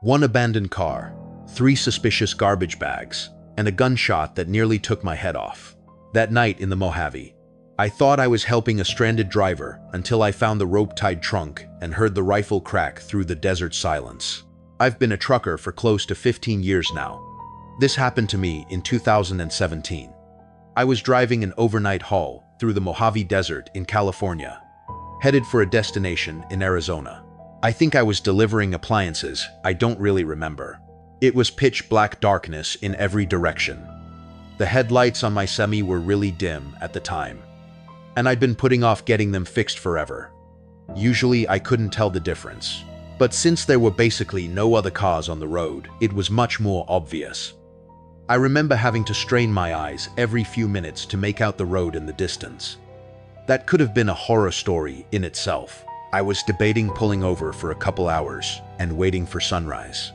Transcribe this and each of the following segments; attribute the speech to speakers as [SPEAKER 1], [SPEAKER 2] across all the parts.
[SPEAKER 1] One abandoned car, 3 suspicious garbage bags, and a gunshot that nearly took my head off. That night in the Mojave, I thought I was helping a stranded driver until I found the rope-tied trunk and heard the rifle crack through the desert silence. I've been a trucker for close to 15 years now. This happened to me in 2017. I was driving an overnight haul through the Mojave Desert in California, headed for a destination in Arizona. I think I was delivering appliances, I don't really remember. It was pitch black darkness in every direction. The headlights on my semi were really dim at the time, and I'd been putting off getting them fixed forever. Usually I couldn't tell the difference, but since there were basically no other cars on the road, it was much more obvious. I remember having to strain my eyes every few minutes to make out the road in the distance. That could have been a horror story in itself. I was debating pulling over for a couple hours and waiting for sunrise,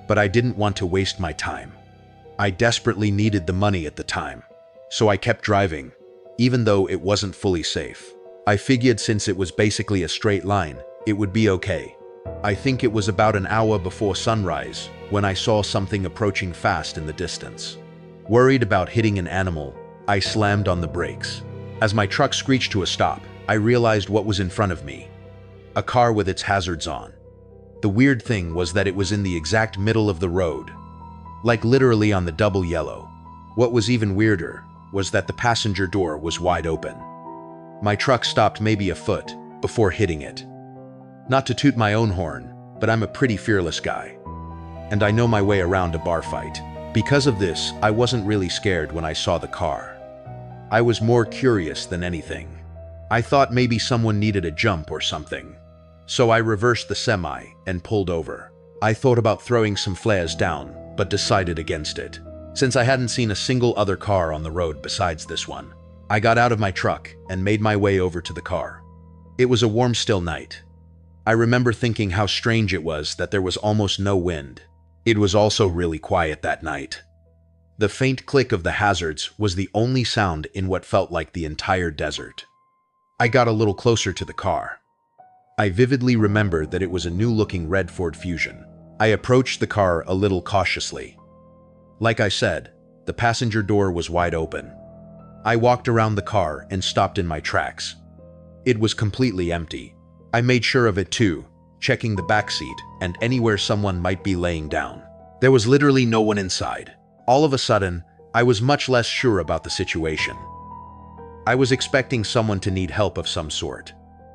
[SPEAKER 1] but I didn't want to waste my time. I desperately needed the money at the time, so I kept driving, even though it wasn't fully safe. I figured since it was basically a straight line, it would be okay. I think it was about an hour before sunrise when I saw something approaching fast in the distance. Worried about hitting an animal, I slammed on the brakes. As my truck screeched to a stop, I realized what was in front of me. A car with its hazards on. The weird thing was that it was in the exact middle of the road, like literally on the double yellow. What was even weirder was that the passenger door was wide open. My truck stopped maybe a foot before hitting it. Not to toot my own horn, but I'm a pretty fearless guy, and I know my way around a bar fight. Because of this, I wasn't really scared when I saw the car. I was more curious than anything. I thought maybe someone needed a jump or something. So I reversed the semi and pulled over. I thought about throwing some flares down, but decided against it, since I hadn't seen a single other car on the road besides this one. I got out of my truck and made my way over to the car. It was a warm, still night. I remember thinking how strange it was that there was almost no wind. It was also really quiet that night. The faint click of the hazards was the only sound in what felt like the entire desert. I got a little closer to the car. I vividly remember that it was a new-looking red Ford Fusion. I approached the car a little cautiously. Like I said, the passenger door was wide open. I walked around the car and stopped in my tracks. It was completely empty. I made sure of it too, checking the back seat and anywhere someone might be laying down. There was literally no one inside. All of a sudden, I was much less sure about the situation. I was expecting someone to need help of some sort.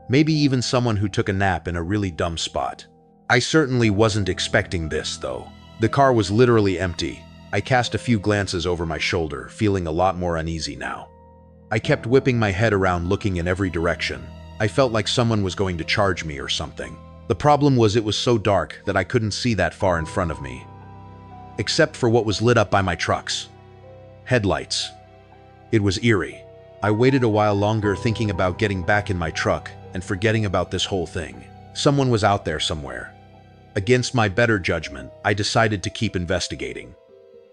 [SPEAKER 1] Maybe even someone who took a nap in a really dumb spot. I certainly wasn't expecting this, though. The car was literally empty. I cast a few glances over my shoulder, feeling a lot more uneasy now. I kept whipping my head around, looking in every direction. I felt like someone was going to charge me or something. The problem was it was so dark that I couldn't see that far in front of me, except for what was lit up by my truck's headlights. It was eerie. I waited a while longer, thinking about getting back in my truck and forgetting about this whole thing. Someone was out there somewhere. Against my better judgment, I decided to keep investigating.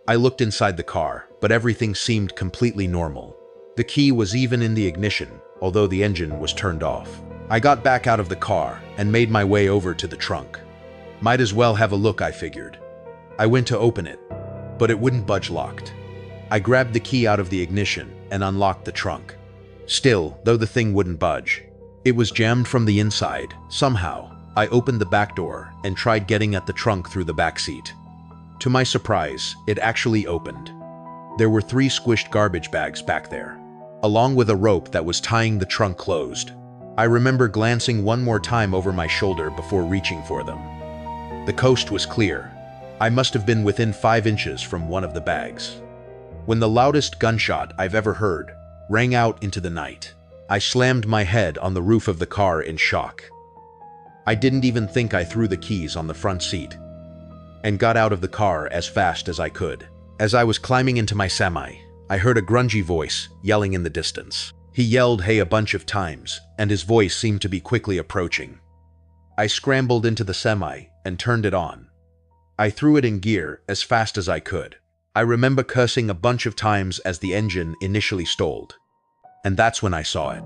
[SPEAKER 1] I looked inside the car, but everything seemed completely normal. The key was even in the ignition, although the engine was turned off. I got back out of the car and made my way over to the trunk. Might as well have a look, I figured. I went to open it, but it wouldn't budge locked. I grabbed the key out of the ignition and unlocked the trunk. Still, though the thing wouldn't budge, it was jammed from the inside. Somehow, I opened the back door and tried getting at the trunk through the back seat. To my surprise, it actually opened. There were 3 squished garbage bags back there, along with a rope that was tying the trunk closed. I remember glancing one more time over my shoulder before reaching for them. The coast was clear. I must have been within 5 inches from one of the bags, when the loudest gunshot I've ever heard rang out into the night. I slammed my head on the roof of the car in shock. I didn't even think. I threw the keys on the front seat and got out of the car as fast as I could. As I was climbing into my semi, I heard a grungy voice yelling in the distance. He yelled "hey" a bunch of times, and his voice seemed to be quickly approaching. I scrambled into the semi and turned it on. I threw it in gear as fast as I could. I remember cursing a bunch of times as the engine initially stalled. And that's when I saw it.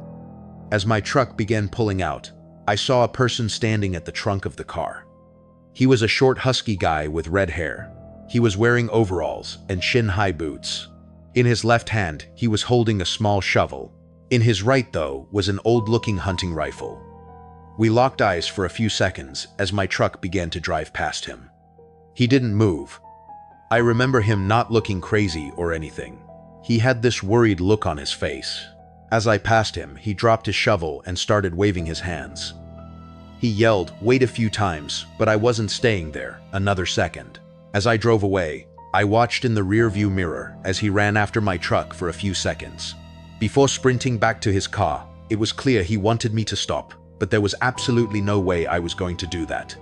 [SPEAKER 1] As my truck began pulling out, I saw a person standing at the trunk of the car. He was a short husky guy with red hair. He was wearing overalls and shin-high boots. In his left hand, he was holding a small shovel. In his right, though, was an old-looking hunting rifle. We locked eyes for a few seconds as my truck began to drive past him. He didn't move. I remember him not looking crazy or anything. He had this worried look on his face. As I passed him, he dropped his shovel and started waving his hands. He yelled, "Wait," a few times, but I wasn't staying there another second. As I drove away, I watched in the rearview mirror as he ran after my truck for a few seconds. Before sprinting back to his car, it was clear he wanted me to stop, but there was absolutely no way I was going to do that.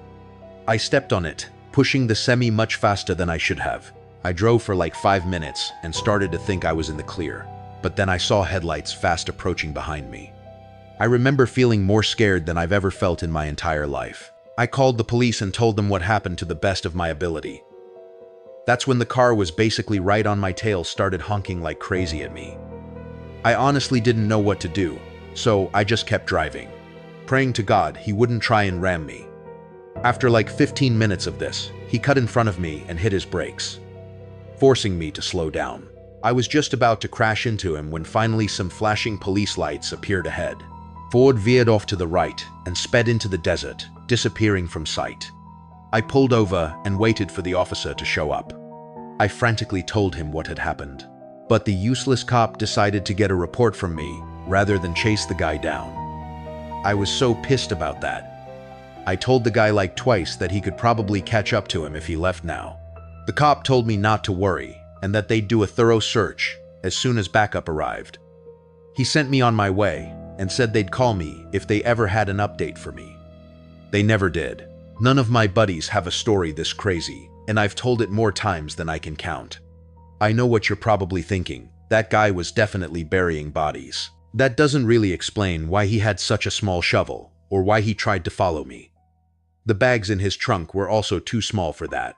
[SPEAKER 1] I stepped on it, pushing the semi much faster than I should have. I drove for like 5 minutes and started to think I was in the clear, but then I saw headlights fast approaching behind me. I remember feeling more scared than I've ever felt in my entire life. I called the police and told them what happened to the best of my ability. That's when the car was basically right on my tail started honking like crazy at me. I honestly didn't know what to do, so I just kept driving, praying to God he wouldn't try and ram me. After like 15 minutes of this, he cut in front of me and hit his brakes, forcing me to slow down. I was just about to crash into him when finally some flashing police lights appeared ahead. Ford veered off to the right and sped into the desert, disappearing from sight. I pulled over and waited for the officer to show up. I frantically told him what had happened, but the useless cop decided to get a report from me rather than chase the guy down. I was so pissed about that. I told the guy like twice that he could probably catch up to him if he left now. The cop told me not to worry and that they'd do a thorough search as soon as backup arrived. He sent me on my way and said they'd call me if they ever had an update for me. They never did. None of my buddies have a story this crazy, and I've told it more times than I can count. I know what you're probably thinking. That guy was definitely burying bodies. That doesn't really explain why he had such a small shovel, or why he tried to follow me. The bags in his trunk were also too small for that.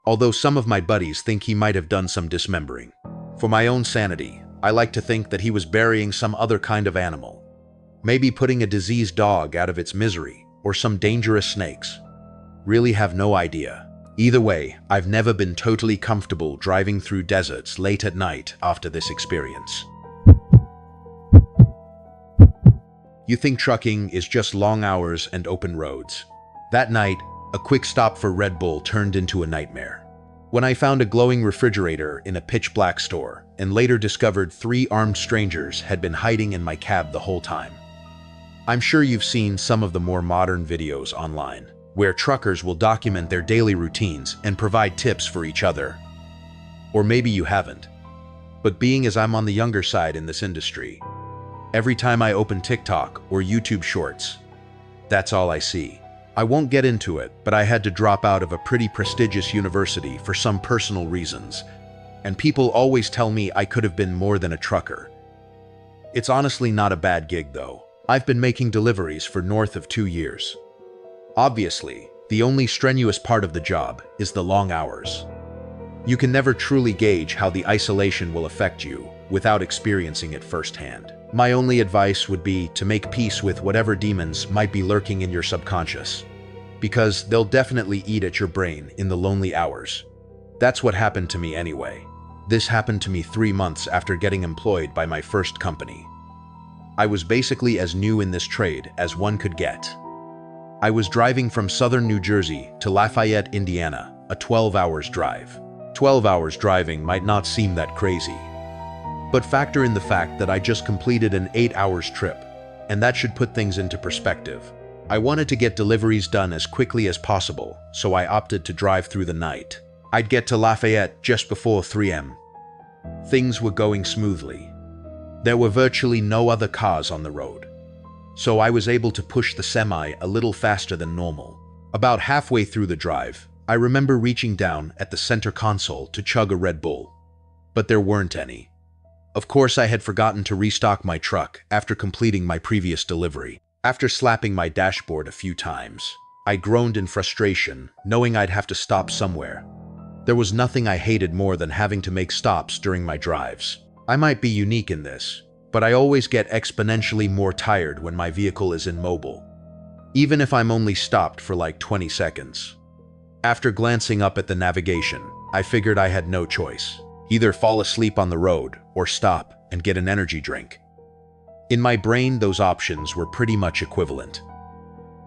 [SPEAKER 1] Although some of my buddies think he might have done some dismembering. For my own sanity, I like to think that he was burying some other kind of animal. Maybe putting a diseased dog out of its misery, or some dangerous snakes. Really have no idea. Either way, I've never been totally comfortable driving through deserts late at night after this experience. You think trucking is just long hours and open roads. That night, a quick stop for Red Bull turned into a nightmare. When I found a glowing refrigerator in a pitch-black store, and later discovered 3 armed strangers had been hiding in my cab the whole time. I'm sure you've seen some of the more modern videos online, where truckers will document their daily routines and provide tips for each other. Or maybe you haven't. But being as I'm on the younger side in this industry, every time I open TikTok or YouTube Shorts, that's all I see. I won't get into it, but I had to drop out of a pretty prestigious university for some personal reasons, and people always tell me I could have been more than a trucker. It's honestly not a bad gig though. I've been making deliveries for north of 2 years. Obviously, the only strenuous part of the job is the long hours. You can never truly gauge how the isolation will affect you without experiencing it firsthand. My only advice would be to make peace with whatever demons might be lurking in your subconscious, because they'll definitely eat at your brain in the lonely hours. That's what happened to me anyway. This happened to me 3 months after getting employed by my first company. I was basically as new in this trade as one could get. I was driving from southern New Jersey to Lafayette, Indiana, a 12 hours drive. 12 hours driving might not seem that crazy, but factor in the fact that I just completed an 8 hours trip, and that should put things into perspective. I wanted to get deliveries done as quickly as possible, so I opted to drive through the night. I'd get to Lafayette just before 3 a.m. Things were going smoothly. There were virtually no other cars on the road, so I was able to push the semi a little faster than normal. About halfway through the drive, I remember reaching down at the center console to chug a Red Bull, but there weren't any. Of course, I had forgotten to restock my truck after completing my previous delivery. After slapping my dashboard a few times, I groaned in frustration, knowing I'd have to stop somewhere. There was nothing I hated more than having to make stops during my drives. I might be unique in this, but I always get exponentially more tired when my vehicle is immobile, even if I'm only stopped for like 20 seconds. After glancing up at the navigation, I figured I had no choice. Either fall asleep on the road or stop and get an energy drink. In my brain, those options were pretty much equivalent.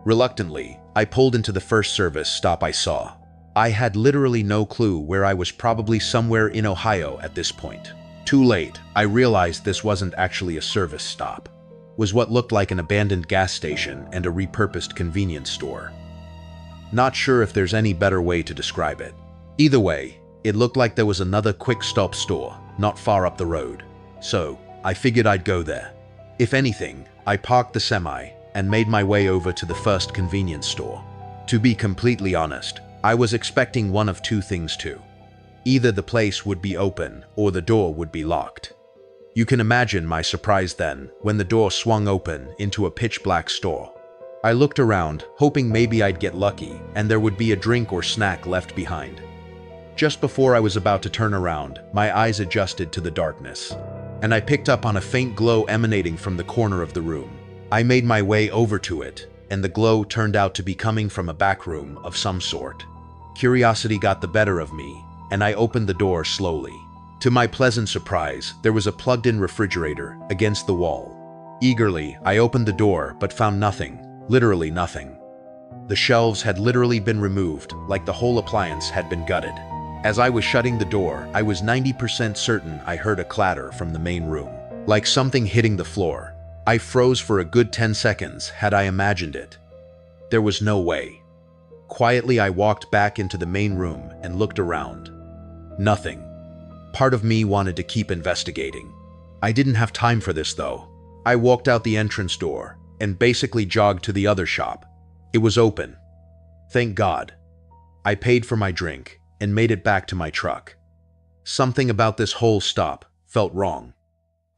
[SPEAKER 1] Reluctantly, I pulled into the first service stop I saw. I had literally no clue where I was, probably somewhere in Ohio at this point. Too late, I realized this wasn't actually a service stop. It was what looked like an abandoned gas station and a repurposed convenience store. Not sure if there's any better way to describe it. Either way, it looked like there was another quick stop store not far up the road. So, I figured I'd go there. If anything, I parked the semi and made my way over to the first convenience store. To be completely honest, I was expecting one of two things too. Either the place would be open or the door would be locked. You can imagine my surprise then when the door swung open into a pitch-black store. I looked around, hoping maybe I'd get lucky and there would be a drink or snack left behind. Just before I was about to turn around, my eyes adjusted to the darkness, and I picked up on a faint glow emanating from the corner of the room. I made my way over to it, and the glow turned out to be coming from a back room of some sort. Curiosity got the better of me, and I opened the door slowly. To my pleasant surprise, there was a plugged-in refrigerator against the wall. Eagerly, I opened the door but found nothing, literally nothing. The shelves had literally been removed, like the whole appliance had been gutted. As I was shutting the door, I was 90% certain I heard a clatter from the main room, like something hitting the floor. I froze for a good 10 seconds had I imagined it. There was no way. Quietly, I walked back into the main room and looked around. Nothing. Part of me wanted to keep investigating. I didn't have time for this though. I walked out the entrance door and basically jogged to the other shop. It was open. Thank God. I paid for my drink and made it back to my truck. Something about this whole stop felt wrong.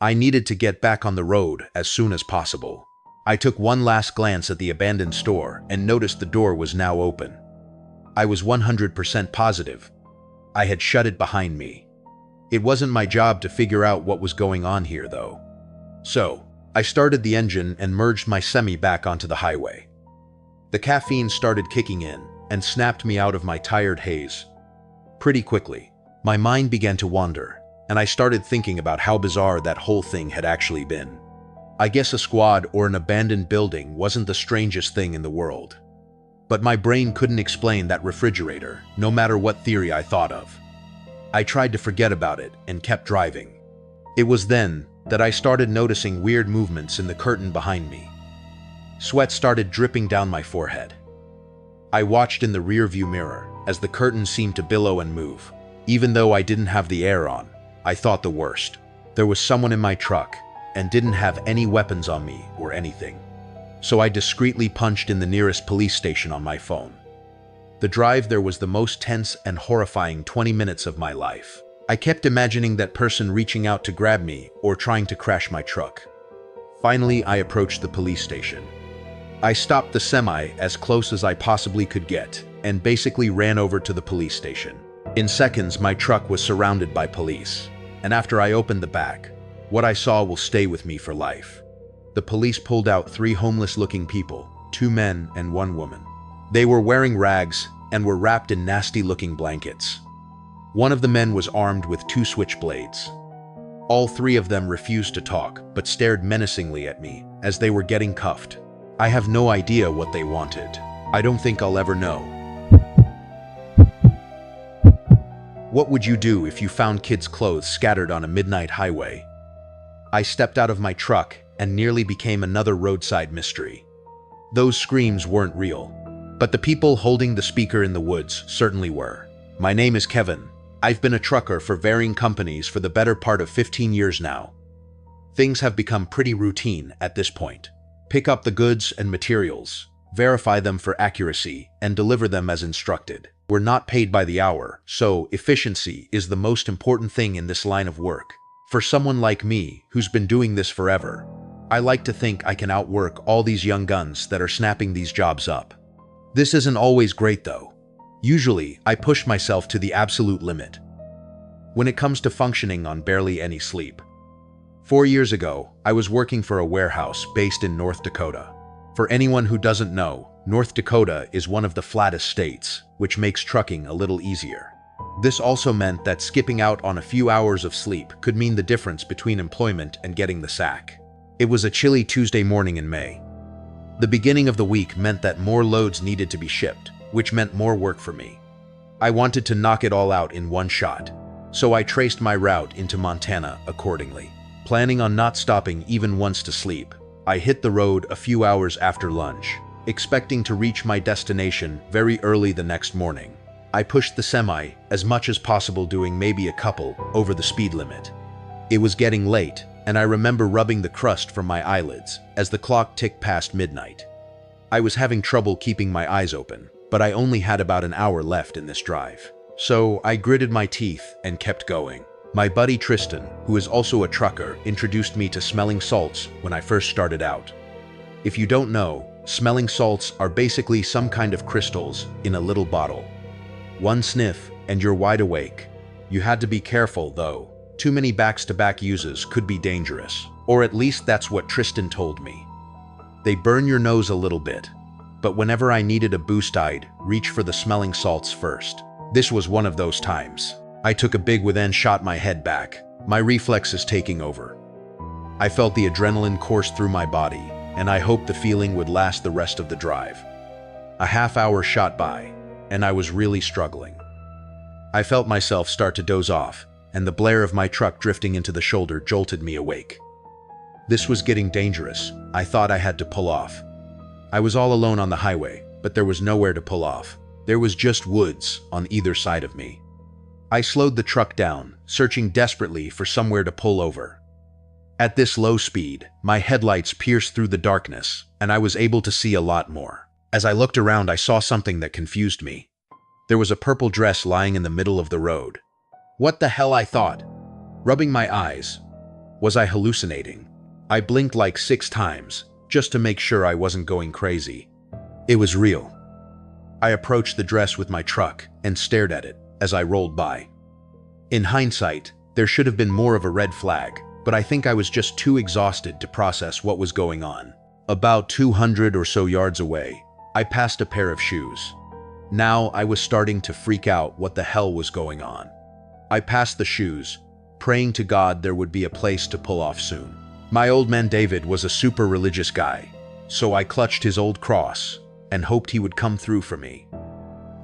[SPEAKER 1] I needed to get back on the road as soon as possible. I took one last glance at the abandoned store and noticed the door was now open. I was 100% positive. I had shut it behind me. It wasn't my job to figure out what was going on here though. So, I started the engine and merged my semi back onto the highway. The caffeine started kicking in and snapped me out of my tired haze. Pretty quickly, my mind began to wander, and I started thinking about how bizarre that whole thing had actually been. I guess a squad or an abandoned building wasn't the strangest thing in the world. But my brain couldn't explain that refrigerator, no matter what theory I thought of. I tried to forget about it and kept driving. It was then that I started noticing weird movements in the curtain behind me. Sweat started dripping down my forehead. I watched in the rearview mirror as the curtain seemed to billow and move. Even though I didn't have the air on, I thought the worst. There was someone in my truck and didn't have any weapons on me or anything. So I discreetly punched in the nearest police station on my phone. The drive there was the most tense and horrifying 20 minutes of my life. I kept imagining that person reaching out to grab me or trying to crash my truck. Finally, I approached the police station. I stopped the semi as close as I possibly could get and basically ran over to the police station. In seconds, my truck was surrounded by police, and after I opened the back, what I saw will stay with me for life. The police pulled out 3 homeless-looking people, 2 men and 1 woman. They were wearing rags and were wrapped in nasty-looking blankets. One of the men was armed with 2 switchblades. All 3 of them refused to talk, but stared menacingly at me as they were getting cuffed. I have no idea what they wanted. I don't think I'll ever know. What would you do if you found kids' clothes scattered on a midnight highway? I stepped out of my truck and nearly became another roadside mystery. Those screams weren't real, but the people holding the speaker in the woods certainly were. My name is Kevin. I've been a trucker for varying companies for the better part of 15 years now. Things have become pretty routine at this point. Pick up the goods and materials, verify them for accuracy, and deliver them as instructed. We're not paid by the hour, so efficiency is the most important thing in this line of work. For someone like me, who's been doing this forever, I like to think I can outwork all these young guns that are snapping these jobs up. This isn't always great though. Usually, I push myself to the absolute limit when it comes to functioning on barely any sleep. 4 years ago, I was working for a warehouse based in North Dakota. For anyone who doesn't know, North Dakota is one of the flattest states, which makes trucking a little easier. This also meant that skipping out on a few hours of sleep could mean the difference between employment and getting the sack. It was a chilly Tuesday morning in May. The beginning of the week meant that more loads needed to be shipped, which meant more work for me. I wanted to knock it all out in one shot, so I traced my route into Montana accordingly. Planning on not stopping even once to sleep, I hit the road a few hours after lunch, expecting to reach my destination very early the next morning. I pushed the semi as much as possible, doing maybe a couple over the speed limit. It was getting late, and I remember rubbing the crust from my eyelids as the clock ticked past midnight. I was having trouble keeping my eyes open, but I only had about an hour left in this drive. So I gritted my teeth and kept going. My buddy Tristan, who is also a trucker, introduced me to smelling salts when I first started out. If you don't know, smelling salts are basically some kind of crystals in a little bottle. One sniff and you're wide awake. You had to be careful though. Too many back-to-back uses could be dangerous, or at least that's what Tristan told me. They burn your nose a little bit, but whenever I needed a boost, I'd reach for the smelling salts first. This was one of those times. I took a big whiff and shot my head back, my reflexes taking over. I felt the adrenaline course through my body, and I hoped the feeling would last the rest of the drive. A half hour shot by, and I was really struggling. I felt myself start to doze off, and the blare of my truck drifting into the shoulder jolted me awake. This was getting dangerous. I thought I had to pull off. I was all alone on the highway, but there was nowhere to pull off. There was just woods on either side of me. I slowed the truck down, searching desperately for somewhere to pull over. At this low speed, my headlights pierced through the darkness, and I was able to see a lot more. As I looked around, I saw something that confused me. There was a purple dress lying in the middle of the road. What the hell, I thought, rubbing my eyes. Was I hallucinating? I blinked like 6 times, just to make sure I wasn't going crazy. It was real. I approached the dress with my truck and stared at it as I rolled by. In hindsight, there should have been more of a red flag, but I think I was just too exhausted to process what was going on. About 200 or so yards away, I passed a pair of shoes. Now I was starting to freak out what the hell was going on. I passed the shoes, praying to God there would be a place to pull off soon. My old man David was a super religious guy, so I clutched his old cross and hoped he would come through for me.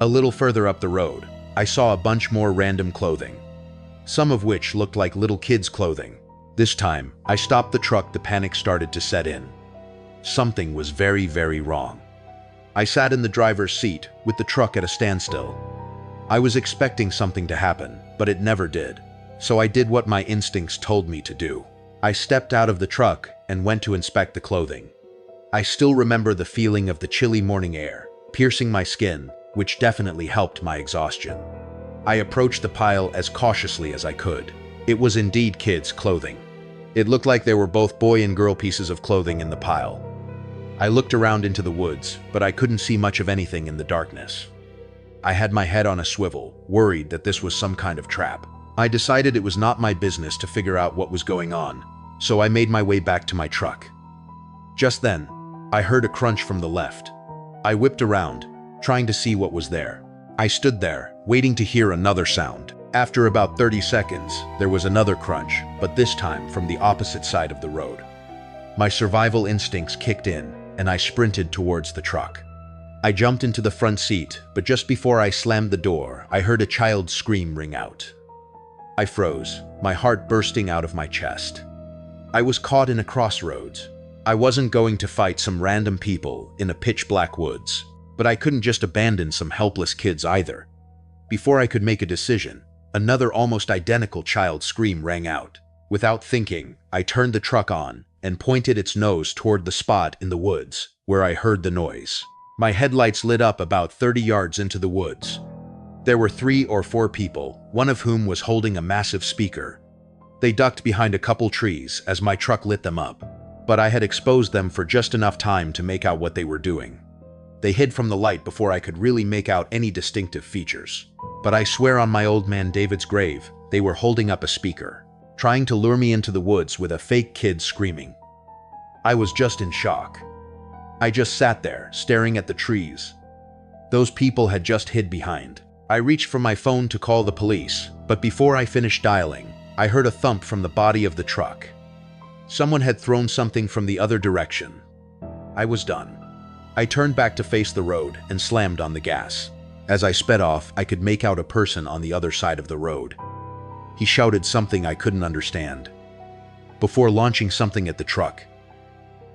[SPEAKER 1] A little further up the road, I saw a bunch more random clothing, some of which looked like little kids' clothing. This time, I stopped the truck. The panic started to set in. Something was very, very wrong. I sat in the driver's seat with the truck at a standstill. I was expecting something to happen, but it never did. So I did what my instincts told me to do. I stepped out of the truck and went to inspect the clothing. I still remember the feeling of the chilly morning air piercing my skin, which definitely helped my exhaustion. I approached the pile as cautiously as I could. It was indeed kids' clothing. It looked like there were both boy and girl pieces of clothing in the pile. I looked around into the woods, but I couldn't see much of anything in the darkness. I had my head on a swivel, worried that this was some kind of trap. I decided it was not my business to figure out what was going on, so I made my way back to my truck. Just then, I heard a crunch from the left. I whipped around, trying to see what was there. I stood there, waiting to hear another sound. After about 30 seconds, there was another crunch, but this time from the opposite side of the road. My survival instincts kicked in, and I sprinted towards the truck. I jumped into the front seat, but just before I slammed the door, I heard a child's scream ring out. I froze, my heart bursting out of my chest. I was caught in a crossroads. I wasn't going to fight some random people in a pitch-black woods, but I couldn't just abandon some helpless kids either. Before I could make a decision, another almost identical child's scream rang out. Without thinking, I turned the truck on and pointed its nose toward the spot in the woods where I heard the noise. My headlights lit up about 30 yards into the woods. There were 3 or 4 people, one of whom was holding a massive speaker. They ducked behind a couple trees as my truck lit them up, but I had exposed them for just enough time to make out what they were doing. They hid from the light before I could really make out any distinctive features. But I swear on my old man David's grave, they were holding up a speaker, trying to lure me into the woods with a fake kid screaming. I was just in shock. I just sat there, staring at the trees. Those people had just hid behind. I reached for my phone to call the police, but before I finished dialing, I heard a thump from the body of the truck. Someone had thrown something from the other direction. I was done. I turned back to face the road and slammed on the gas. As I sped off, I could make out a person on the other side of the road. He shouted something I couldn't understand, before launching something at the truck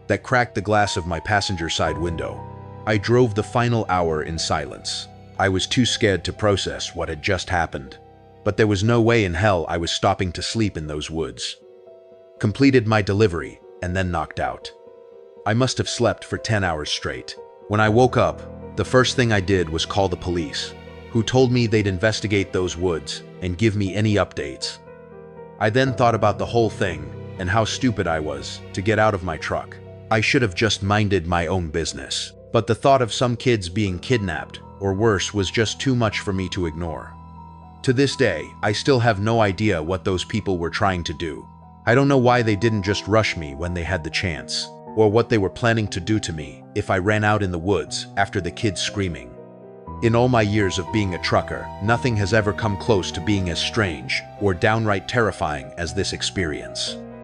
[SPEAKER 1] that cracked the glass of my passenger side window. I drove the final hour in silence. I was too scared to process what had just happened, but there was no way in hell I was stopping to sleep in those woods. Completed my delivery and then knocked out. I must have slept for 10 hours straight. When I woke up, the first thing I did was call the police, who told me they'd investigate those woods and give me any updates. I then thought about the whole thing and how stupid I was to get out of my truck. I should have just minded my own business. But the thought of some kids being kidnapped, or worse, was just too much for me to ignore. To this day, I still have no idea what those people were trying to do. I don't know why they didn't just rush me when they had the chance, or what they were planning to do to me if I ran out in the woods after the kids screaming. In all my years of being a trucker, nothing has ever come close to being as strange or downright terrifying as this experience.